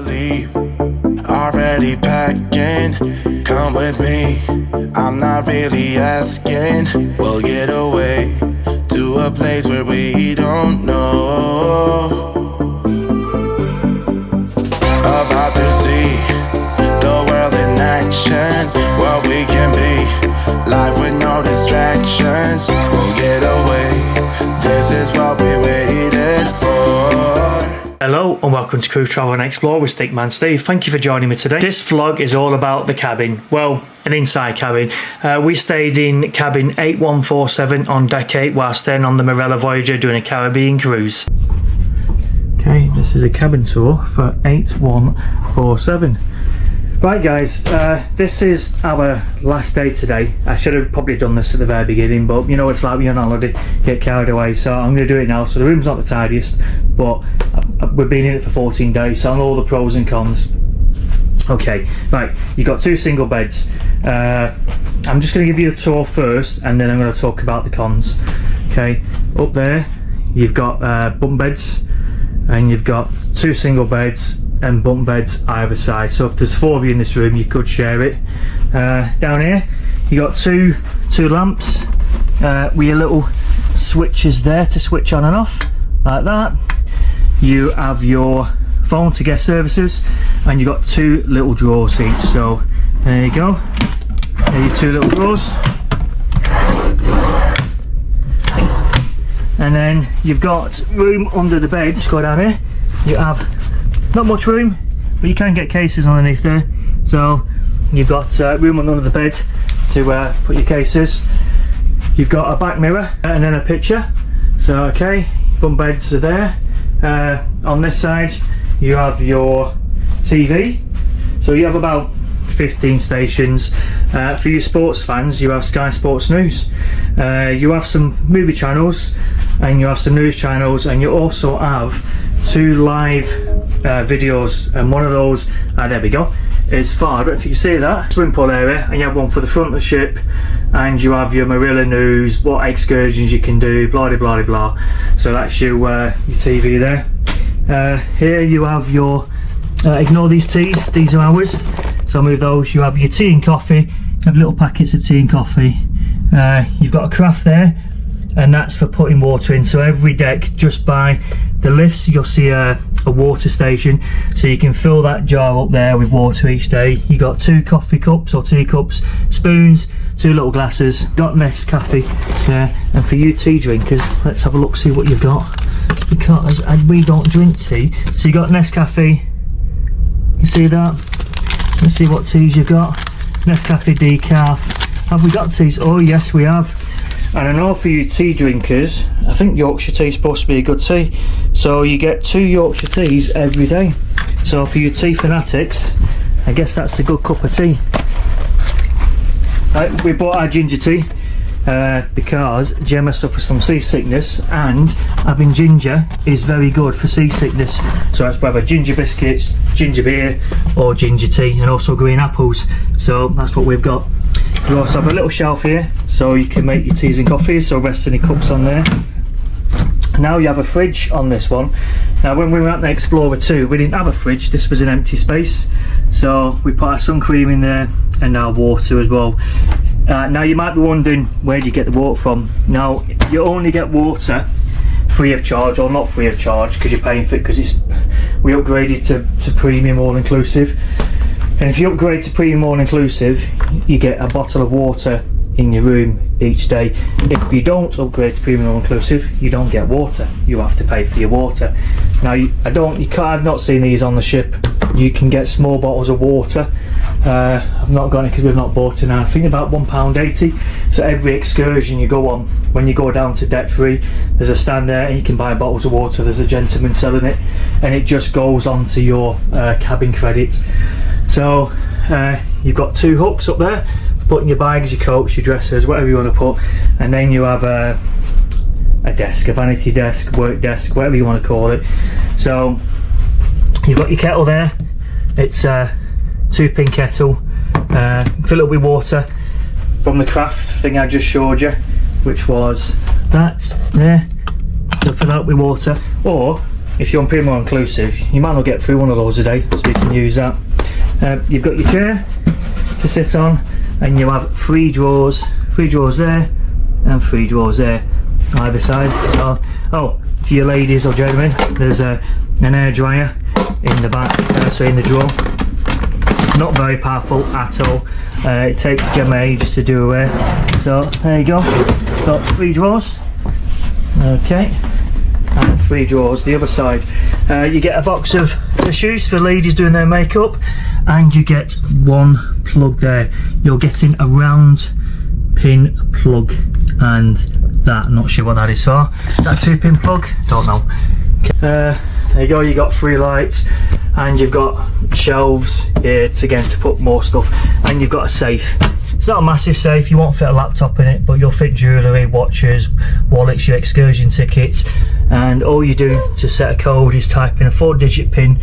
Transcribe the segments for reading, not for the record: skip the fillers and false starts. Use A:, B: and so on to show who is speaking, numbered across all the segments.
A: leave, already packing. Come with me, I'm not really asking. We'll get away to a place where we don't know. About to see the world in action, what we can be, life with no distractions. We'll get away, this is what we waited for.
B: Hello and welcome to Cruise Travel and Explore with Stickman Steve. Thank you for joining me today. This vlog is all about the cabin, well, an inside cabin. We stayed in cabin 8147 on deck 8 while staying on the Marella Voyager doing a Caribbean cruise. Okay, this is a cabin tour for 8147. Right guys, this is our last day today. I should have probably done this at the very beginning, but you know it's like when you're on holiday, get carried away, so I'm going to do it now. So the room's not the tidiest, but we've been in it for 14 days, so I know all the pros and cons. Okay, right, you've got two single beds. I'm just going to give you a tour first, and then I'm going to talk about the cons. Okay, up there, you've got bunk beds, and you've got two single beds and bunk beds either side, so if there's four of you in this room you could share it. Down here you got two lamps with your little switches there to switch on and off like that. You have your phone to guest services, and you've got two little drawers each, so there you go, there are your two little drawers. And then you've got room under the bed. Just go down here, you have not much room, but you can get cases underneath there, so you've got room under the bed to put your cases. You've got a back mirror and then a picture, so okay, bunk beds are there. On this side you have your TV, so you have about 15 stations. For you sports fans, you have Sky Sports News, you have some movie channels, and you have some news channels, and you also have two live videos, and one of those, there we go, is for, I don't know if you can see that, swimming pool area, and you have one for the front of the ship, and you have your Marella news, what excursions you can do, blah blah blah. So that's your TV there. Here you have your, ignore these teas, these are ours, so I'll move those. You have your tea and coffee, you have little packets of tea and coffee. You've got a carafe there, and that's for putting water in. So every deck, just by the lifts, you'll see a water station, so you can fill that jar up there with water each day. You got two coffee cups or tea cups, spoons, two little glasses, got Nescafe there. And for you tea drinkers, let's have a look, see what you've got, because we don't drink tea. So you got Nescafe, you see that? Let's see what teas you've got. Nescafe decaf. Have we got teas? Oh yes, we have. And I know for you tea drinkers, I think Yorkshire tea is supposed to be a good tea, so you get two Yorkshire teas every day. So for you tea fanatics, I guess that's a good cup of tea. We bought our ginger tea because Gemma suffers from seasickness, and having ginger is very good for seasickness. So that's whether ginger biscuits, ginger beer, or ginger tea, and also green apples. So that's what we've got. You also have a little shelf here, so you can make your teas and coffees, so rest any cups on there. Now you have a fridge on this one. Now when we were at the Explorer 2, we didn't have a fridge, this was an empty space, so we put our sun cream in there and our water as well. Now you might be wondering, where do you get the water from? Now you only get water free of charge, or not free of charge because you're paying for it, because we upgraded to premium all inclusive. And if you upgrade to premium all inclusive, you get a bottle of water in your room each day. If you don't upgrade to premium all inclusive, you don't get water. You have to pay for your water. Now I've not seen these on the ship. You can get small bottles of water. I've not got it because we've not bought it now. I think about £1.80. So every excursion you go on, when you go down to debt free, there's a stand there and you can buy bottles of water. There's a gentleman selling it, and it just goes onto your cabin credit. So you've got two hooks up there for putting your bags, your coats, your dressers, whatever you want to put, and then you have a desk, a vanity desk, work desk, whatever you want to call it. So you've got your kettle there. It's a 2-pin kettle. Fill it up with water from the craft thing I just showed you, which was that there. So fill it up with water, or if you're on Premium Inclusive, you might not get through one of those a day, so you can use that. You've got your chair to sit on, and you have three drawers there, and three drawers there, either side. So, oh, for your ladies or gentlemen, there's an air dryer in the back, so in the drawer. Not very powerful at all. It takes Gemma ages to do away. So there you go. Got three drawers. Okay. And three drawers the other side. You get a box of shoes for ladies doing their makeup, and you get one plug there. You're getting a round pin plug, and that, not sure what that is for. That 2-pin plug? Don't know. There you go. You got 3 lights, and you've got shelves here to put more stuff, and you've got a safe. It's not a massive safe, you won't fit a laptop in it, but you'll fit jewellery, watches, wallets, your excursion tickets, and all you do to set a code is type in a 4-digit pin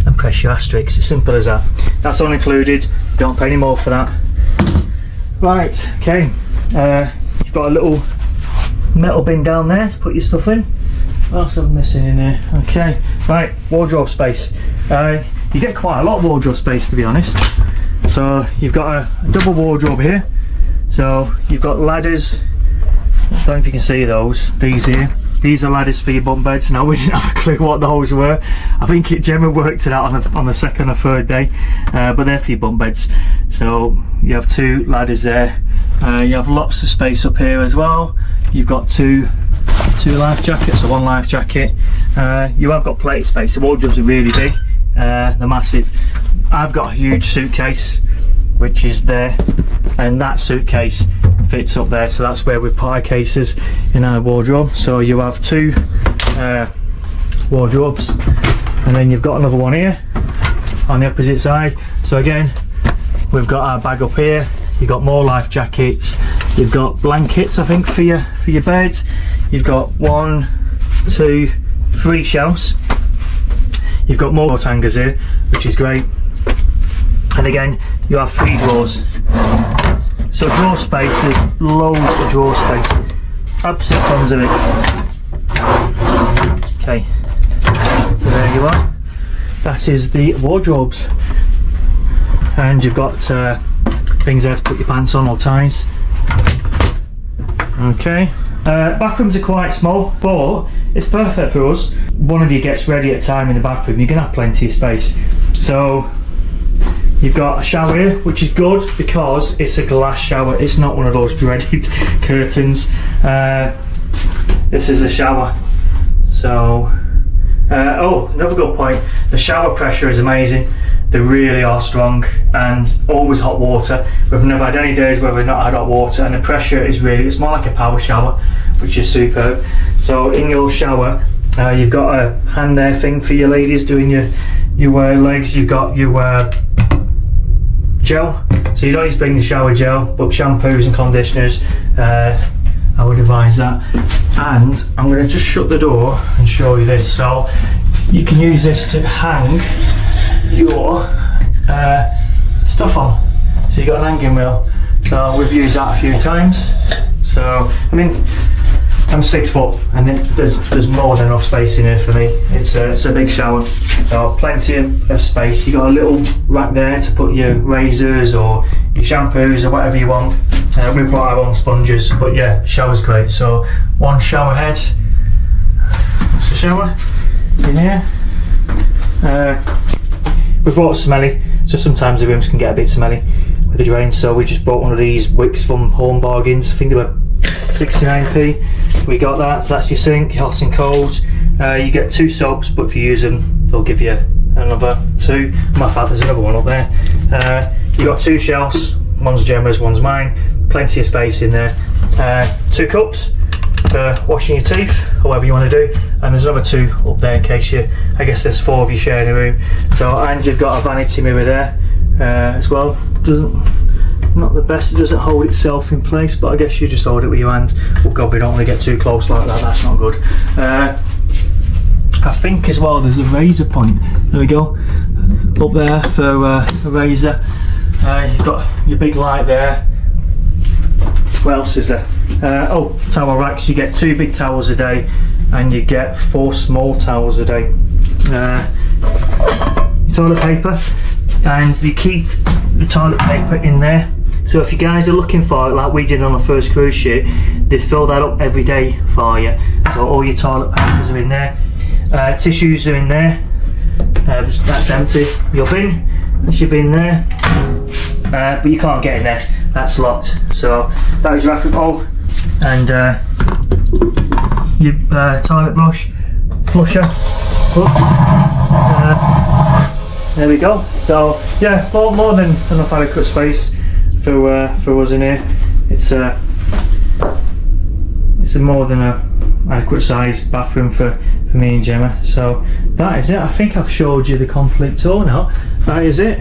B: and press your asterisk. It's simple as that. That's all included, don't pay any more for that. Right, okay, you've got a little metal bin down there to put your stuff in. What else am I missing in here? Okay, right, wardrobe space. You get quite a lot of wardrobe space, to be honest. So you've got a double wardrobe here. So you've got ladders. I don't know if you can see those. These here. These are ladders for your bunk beds. Now, we didn't have a clue what those were. I think Gemma worked it out on the second or third day. But they're for your bunk beds. So you have 2 ladders there. You have lots of space up here as well. You've got two life jackets, or 1 life jacket. You have got plenty of space. The wardrobes are really big. They're massive. I've got a huge suitcase which is there, and that suitcase fits up there, so that's where we put our cases in our wardrobe. So you have 2 wardrobes, and then you've got another one here on the opposite side. So again, we've got our bag up here. You've got more life jackets, you've got blankets, I think, for your bed. You've got 1, 2, 3 shelves. You've got more hangers here, which is great. And again, you have 3 drawers. So drawer space is loads of drawer space. Absolute tons of it. Okay, so there you are. That is the wardrobes. And you've got things there to put your pants on, or ties. Okay. Bathrooms are quite small, but it's perfect for us. One of you gets ready at a time in the bathroom, you're going to have plenty of space. So you've got a shower here, which is good because it's a glass shower. It's not one of those dreaded curtains. This is a shower. So, oh, another good point. The shower pressure is amazing. They really are strong, and always hot water. We've never had any days where we've not had hot water, and the pressure is really, it's more like a power shower, which is superb. So in your shower, you've got a hand there thing for your ladies doing your legs. You've got your gel, so you don't need to bring the shower gel, but shampoos and conditioners, I would advise that. And I'm going to just shut the door and show you this. So you can use this to hang your stuff on. So you've got an hanging wheel. So we've used that a few times. So I mean, I'm 6 foot, and there's more than enough space in here for me. It's a big shower, so plenty of space. You got a little rack there to put your razors or your shampoos or whatever you want. We brought our own sponges, but yeah, shower's great. So 1 shower head. That's a shower in here. We brought smelly, so sometimes the rooms can get a bit smelly with the drains. So we just bought one of these wicks from Home Bargains. I think they were 69p. We got that. So that's your sink, hot and cold. You get 2 soaps, but if you use them, they'll give you another 2. Matter of fact, there's another one up there. You got 2 shelves. One's Gemma's, one's mine. Plenty of space in there. 2 cups for washing your teeth, or whatever you want to do, and there's another 2 up there in case I guess there's 4 of you sharing a room. So, and you've got a vanity mirror there as well. Not the best, it doesn't hold itself in place, but I guess you just hold it with your hand. Oh god, we don't want to get too close like that, that's not good. I think as well there's a razor point, there we go, up there for a razor. You've got your big light there. What else is there? Oh, towel racks. You get 2 big towels a day, and you get 4 small towels a day. Toilet paper, and you keep the toilet paper in there. So if you guys are looking for it, like we did on the first cruise ship, they fill that up every day for you. So all your toilet papers are in there. Tissues are in there. That's empty. Your bin, that's your bin there. But you can't get in there. That's locked. So that is your bathroom hole, and your toilet flusher. There we go. So yeah, more than enough adequate space for us in here. It's a more than a adequate size bathroom for me and Gemma. So that is it. I think I've showed you the complete tour now. That is it.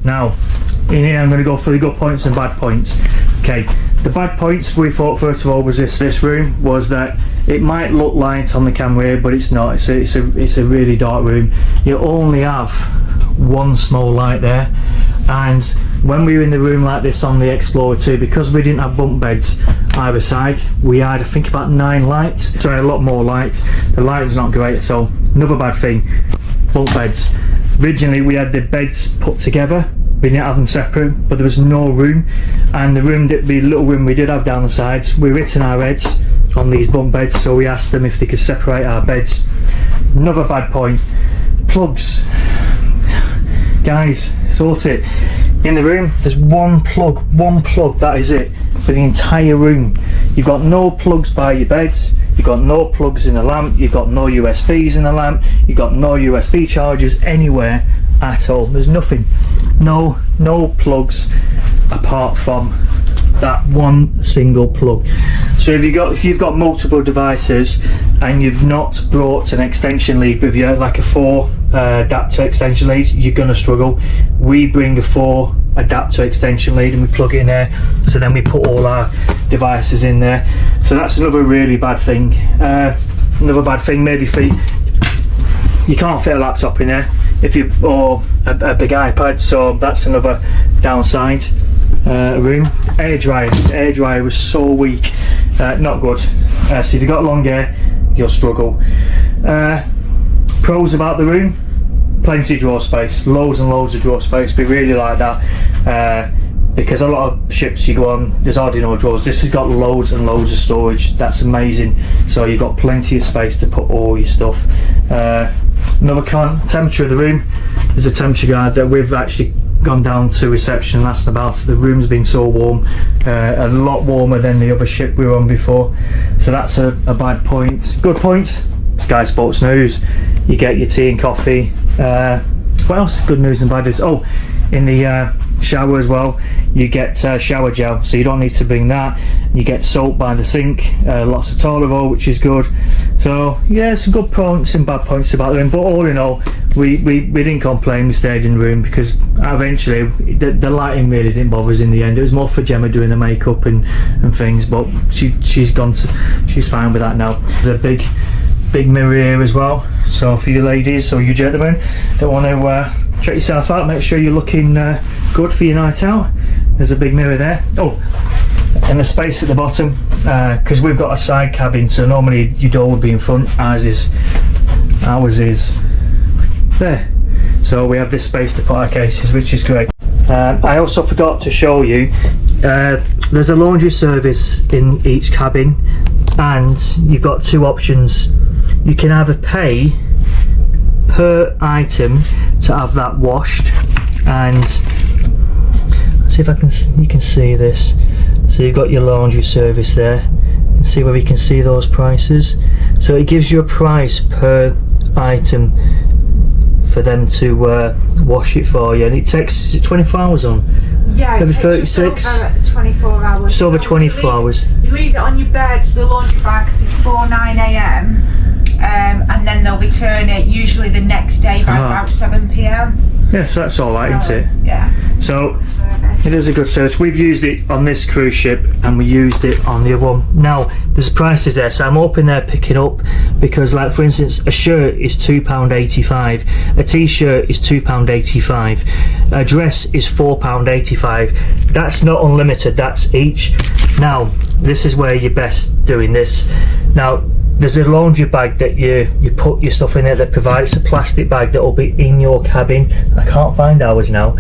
B: Now in here I'm going to go through the good points and bad points. Okay, the bad points we thought first of all was this room was that it might look light on the camera here, but it's not. It's a really dark room. You only have one small light there, and when we were in the room like this on the Explorer 2, because we didn't have bunk beds either side, we had I think about 9 lights, so a lot more light. The lighting's not great. So another bad thing, bunk beds. Originally we had the beds put together, we didn't have them separate, but there was no room, and the little room we did have down the sides, we were hitting our heads on these bunk beds, so we asked them if they could separate our beds. Another bad point, plugs. Guys, sort it. In the room there's one plug, that is it for the entire room. You've got no plugs by your beds, you've got no plugs in the lamp, you've got no USBs in the lamp, you've got no USB chargers anywhere at all. There's nothing, no plugs apart from that one single plug. So if you've got multiple devices and you've not brought an extension lead with you, like a 4 adapter extension lead, you're going to struggle. We bring a 4 adapter extension lead and we plug it in there, so then we put all our devices in there. So that's another really bad thing. Another bad thing maybe for you can't fit a laptop in there or a big iPad, so that's another downside. Room. Air dryer was so weak, not good. So if you've got long hair, you'll struggle. Pros about the room, plenty of drawer space, loads and loads of drawer space. We really like that, because a lot of ships you go on, there's hardly no drawers. This has got loads and loads of storage. That's amazing. So you've got plenty of space to put all your stuff. Another con, temperature of the room. There's a temperature guide that we've actually gone down to reception and asked about. The room's been so warm, a lot warmer than the other ship we were on before. So that's a bad point. Good point, Sky Sports News. You get your tea and coffee. What else? Good news and bad news. Oh, in the shower as well, you get shower gel, so you don't need to bring that. You get soap by the sink, lots of toilet roll, which is good. So yeah, some good points and bad points about the room, but all in all, we didn't complain. We stayed in the room because eventually the lighting really didn't bother us in the end. It was more for Gemma doing the makeup and things, but she's fine with that now. There's a big mirror here as well, so for you ladies or you gentlemen that want to check yourself out, make sure you're looking good for your night out. There's a big mirror there. Oh, and the space at the bottom, because we've got a side cabin, so normally your door would be in front. Ours is there, so we have this space to put our cases, which is great. I also forgot to show you, there's a laundry service in each cabin, and you've got 2 options. You can either pay per item to have that washed, and let's see if you can see this. So you've got your laundry service there, and see whether you can see those prices. So it gives you a price per item for them to wash it for you, and it takes, is it 24 hours on?
C: Yeah,
B: maybe
C: it
B: 36.
C: Just over 24 hours.
B: Just over 24 hours.
C: You leave it on your bed, the laundry bag before 9 AM, and then they'll return it usually the next day by about 7 PM.
B: Yes, that's all right, isn't it?
C: Yeah.
B: So it is a good service. We've used it on this cruise ship and we used it on the other one. Now there's prices there, so I'm hoping they're picking up, because like for instance a shirt is £2.85, a t-shirt is £2.85, a dress is £4.85. That's not unlimited, that's each. Now this is where you're best doing this. Now there's a laundry bag that you put your stuff in there that provides. It's a plastic bag that will be in your cabin. I can't find ours now.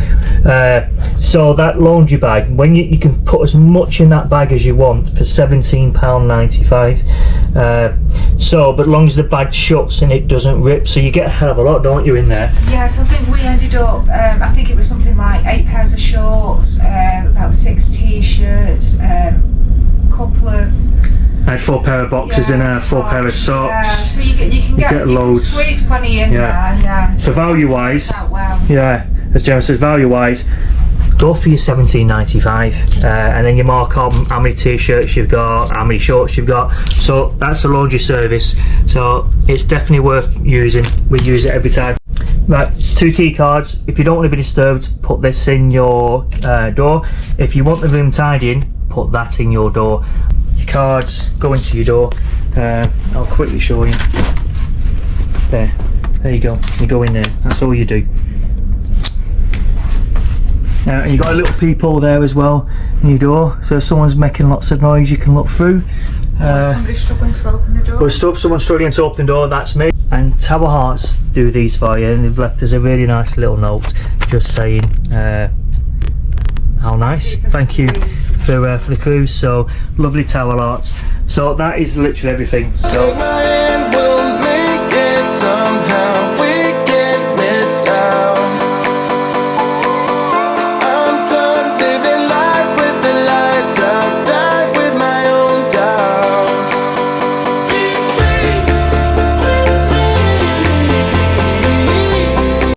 B: So that laundry bag, when you can put as much in that bag as you want for £17.95. So, but as long as the bag shuts and it doesn't rip, so you get a hell of a lot, don't you, in there?
C: Yeah, so I think we ended up, I think it was something like 8 pairs of shorts, about 6 t-shirts, couple of...
B: I had 4 pair of boxes in there, 4 pair of socks.
C: Yeah, so you can get
B: loads.
C: Squeeze plenty in there. Yeah.
B: So value wise,
C: well.
B: yeah, as Gemma says, value wise, go for your £17.95, and then you mark on how many t-shirts you've got, how many shorts you've got. So that's a laundry service. So it's definitely worth using. We use it every time. Right, 2 key cards. If you don't want to be disturbed, put this in your door. If you want the room tidying, put that in your door. Your cards go into your door. I'll quickly show you. There you go. You go in there. That's all you do. And you got a little peephole there as well in your door. So if someone's making lots of noise, you can look through.
C: Somebody's struggling to open the door.
B: But someone's struggling to open the door. That's me. And Tower Hearts do these for you, and they've left us a really nice little note, just saying how nice. Thank you for the cruise. So lovely Tower Hearts. So that is literally everything. So
A: take my hand, we'll make it somehow.